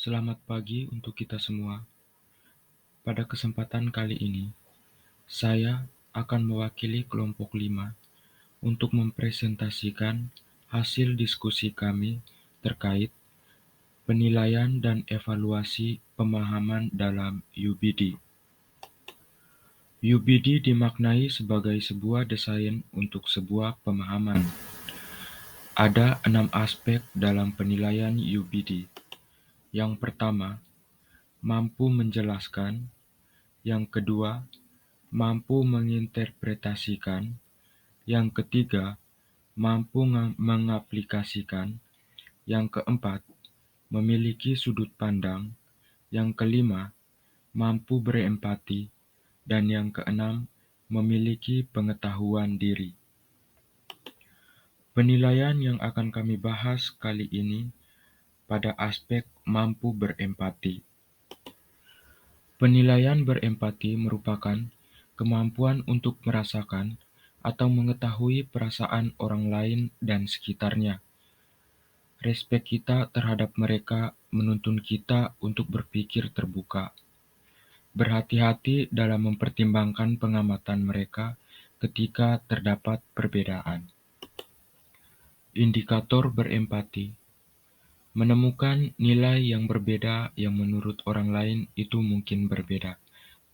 Selamat pagi untuk kita semua. Pada kesempatan kali ini, saya akan mewakili kelompok 5 untuk mempresentasikan hasil diskusi kami terkait penilaian dan evaluasi pemahaman dalam UBD. UBD dimaknai sebagai sebuah desain untuk sebuah pemahaman. Ada 6 aspek dalam penilaian UBD. Yang pertama, mampu menjelaskan. Yang kedua, mampu menginterpretasikan. Yang ketiga, mampu mengaplikasikan. Yang keempat, memiliki sudut pandang. Yang kelima, mampu berempati. Dan yang keenam, memiliki pengetahuan diri. Penilaian yang akan kami bahas kali ini pada aspek mampu berempati. Penilaian berempati merupakan kemampuan untuk merasakan atau mengetahui perasaan orang lain dan sekitarnya. Respek kita terhadap mereka menuntun kita untuk berpikir terbuka, berhati-hati dalam mempertimbangkan pengamatan mereka ketika terdapat perbedaan. Indikator berempati menemukan nilai yang berbeda yang menurut orang lain itu mungkin berbeda.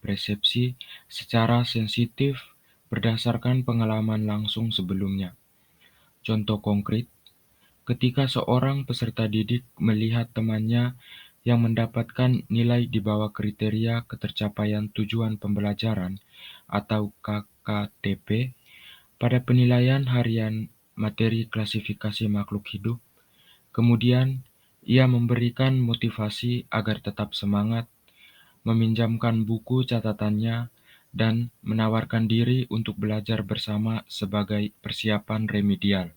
Persepsi secara sensitif berdasarkan pengalaman langsung sebelumnya. Contoh konkret, ketika seorang peserta didik melihat temannya yang mendapatkan nilai di bawah kriteria ketercapaian tujuan pembelajaran atau KKTP pada penilaian harian materi klasifikasi makhluk hidup, kemudian ia memberikan motivasi agar tetap semangat, meminjamkan buku catatannya, dan menawarkan diri untuk belajar bersama sebagai persiapan remedial.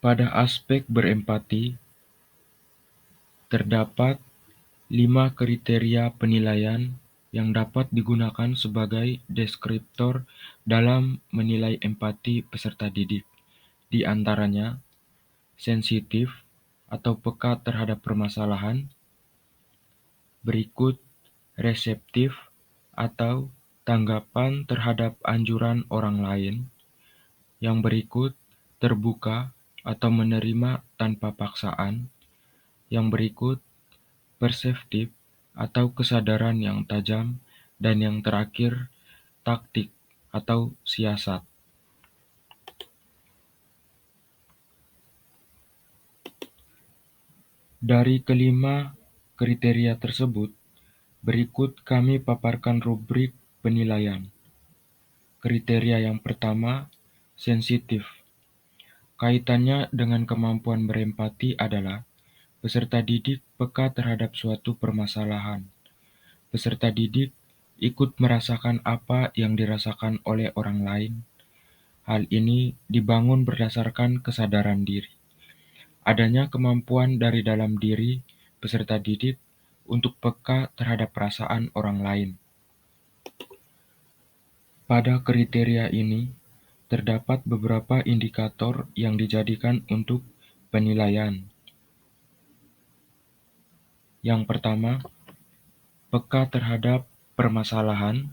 Pada aspek berempati, terdapat 5 kriteria penilaian yang dapat digunakan sebagai deskriptor dalam menilai empati peserta didik. Di antaranya, sensitif atau peka terhadap permasalahan, berikut reseptif atau tanggapan terhadap anjuran orang lain, yang berikut terbuka atau menerima tanpa paksaan, yang berikut perseptif atau kesadaran yang tajam, dan yang terakhir taktik atau siasat. Dari kelima kriteria tersebut, berikut kami paparkan rubrik penilaian. Kriteria yang pertama, sensitif. Kaitannya dengan kemampuan berempati adalah peserta didik peka terhadap suatu permasalahan. Peserta didik ikut merasakan apa yang dirasakan oleh orang lain. Hal ini dibangun berdasarkan kesadaran diri. Adanya kemampuan dari dalam diri peserta didik untuk peka terhadap perasaan orang lain. Pada kriteria ini, terdapat beberapa indikator yang dijadikan untuk penilaian. Yang pertama, peka terhadap permasalahan,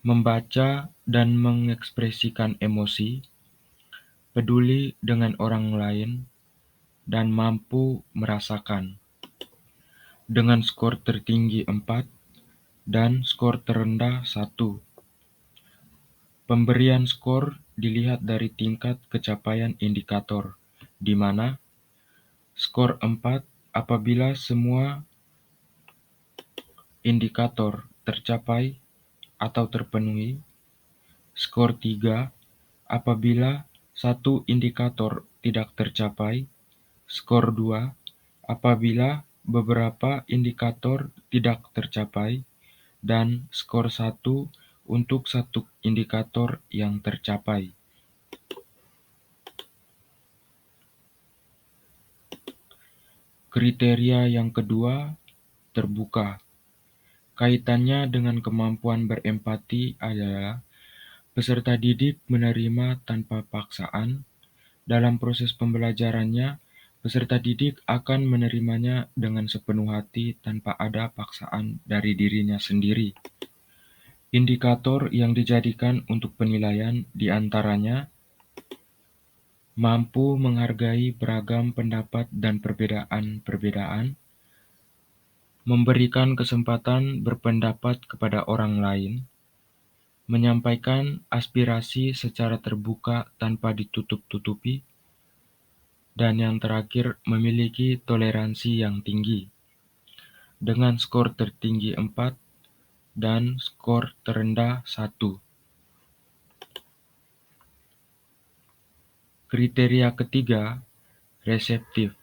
membaca dan mengekspresikan emosi, peduli dengan orang lain, dan mampu merasakan. Dengan skor tertinggi 4 dan skor terendah 1. Pemberian skor dilihat dari tingkat kecapaian indikator, di mana skor 4 apabila semua indikator tercapai atau terpenuhi, skor 3 apabila satu indikator tidak tercapai, skor 2 apabila beberapa indikator tidak tercapai, dan skor 1 untuk satu indikator yang tercapai. Kriteria yang kedua, terbuka. Kaitannya dengan kemampuan berempati adalah peserta didik menerima tanpa paksaan Dalam proses pembelajarannya, peserta didik akan menerimanya dengan sepenuh hati tanpa ada paksaan dari dirinya sendiri. Indikator yang dijadikan untuk penilaian di antaranya mampu menghargai beragam pendapat dan perbedaan-perbedaan, memberikan kesempatan berpendapat kepada orang lain, menyampaikan aspirasi secara terbuka tanpa ditutup-tutupi, dan yang terakhir memiliki toleransi yang tinggi, dengan skor tertinggi 4 dan skor terendah 1. Kriteria ketiga, reseptif.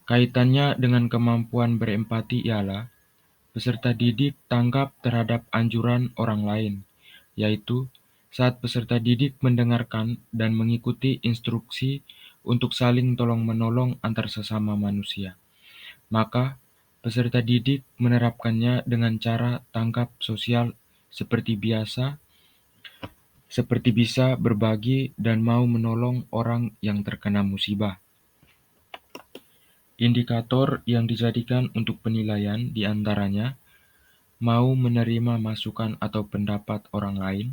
Kaitannya dengan kemampuan berempati ialah peserta didik tanggap terhadap anjuran orang lain, yaitu saat peserta didik mendengarkan dan mengikuti instruksi untuk saling tolong-menolong antar sesama manusia. Maka, peserta didik menerapkannya dengan cara tanggap sosial seperti biasa, seperti bisa berbagi dan mau menolong orang yang terkena musibah. Indikator yang dijadikan untuk penilaian di antaranya mau menerima masukan atau pendapat orang lain,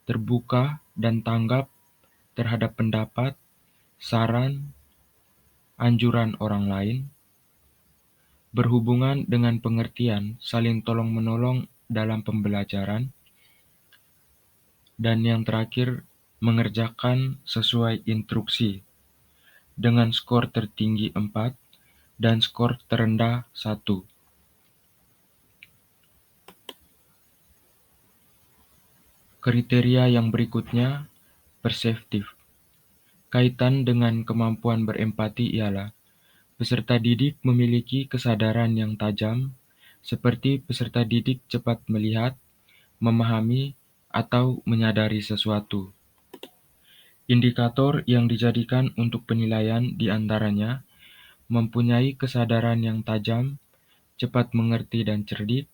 terbuka dan tanggap terhadap pendapat, saran, anjuran orang lain, berhubungan dengan pengertian saling tolong-menolong dalam pembelajaran, dan yang terakhir mengerjakan sesuai instruksi dengan skor tertinggi 4 dan skor terendah 1. Kriteria yang berikutnya perseptif. Kaitan dengan kemampuan berempati ialah peserta didik memiliki kesadaran yang tajam, seperti peserta didik cepat melihat, memahami, atau menyadari sesuatu. Indikator yang dijadikan untuk penilaian di antaranya mempunyai kesadaran yang tajam, cepat mengerti dan cerdik,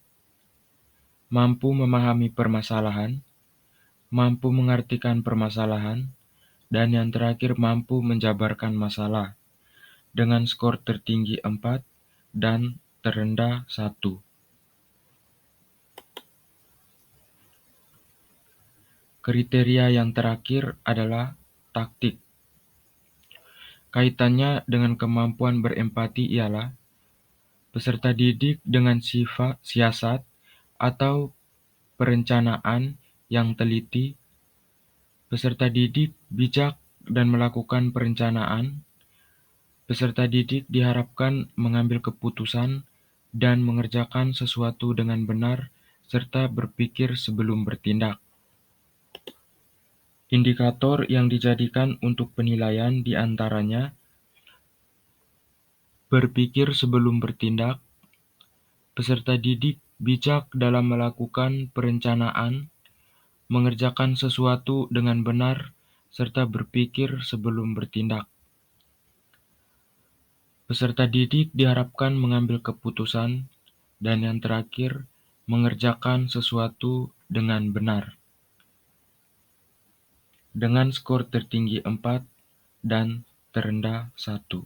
mampu memahami permasalahan, mampu mengartikan permasalahan, dan yang terakhir mampu menjabarkan masalah, dengan skor tertinggi 4 dan terendah 1. Kriteria yang terakhir adalah taktik. Kaitannya dengan kemampuan berempati ialah peserta didik dengan sifat siasat atau perencanaan yang teliti, peserta didik bijak dan melakukan perencanaan, peserta didik diharapkan mengambil keputusan dan mengerjakan sesuatu dengan benar serta berpikir sebelum bertindak. Indikator yang dijadikan untuk penilaian di antaranya berpikir sebelum bertindak, peserta didik bijak dalam melakukan perencanaan, mengerjakan sesuatu dengan benar, serta berpikir sebelum bertindak. Peserta didik diharapkan mengambil keputusan, dan yang terakhir, mengerjakan sesuatu dengan benar. Dengan skor tertinggi 4 dan terendah 1.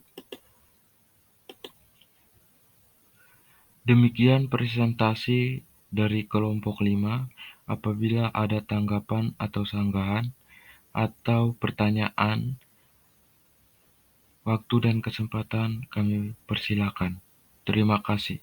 Demikian presentasi dari kelompok 5. Apabila ada tanggapan atau sanggahan atau pertanyaan, waktu dan kesempatan kami persilakan. Terima kasih.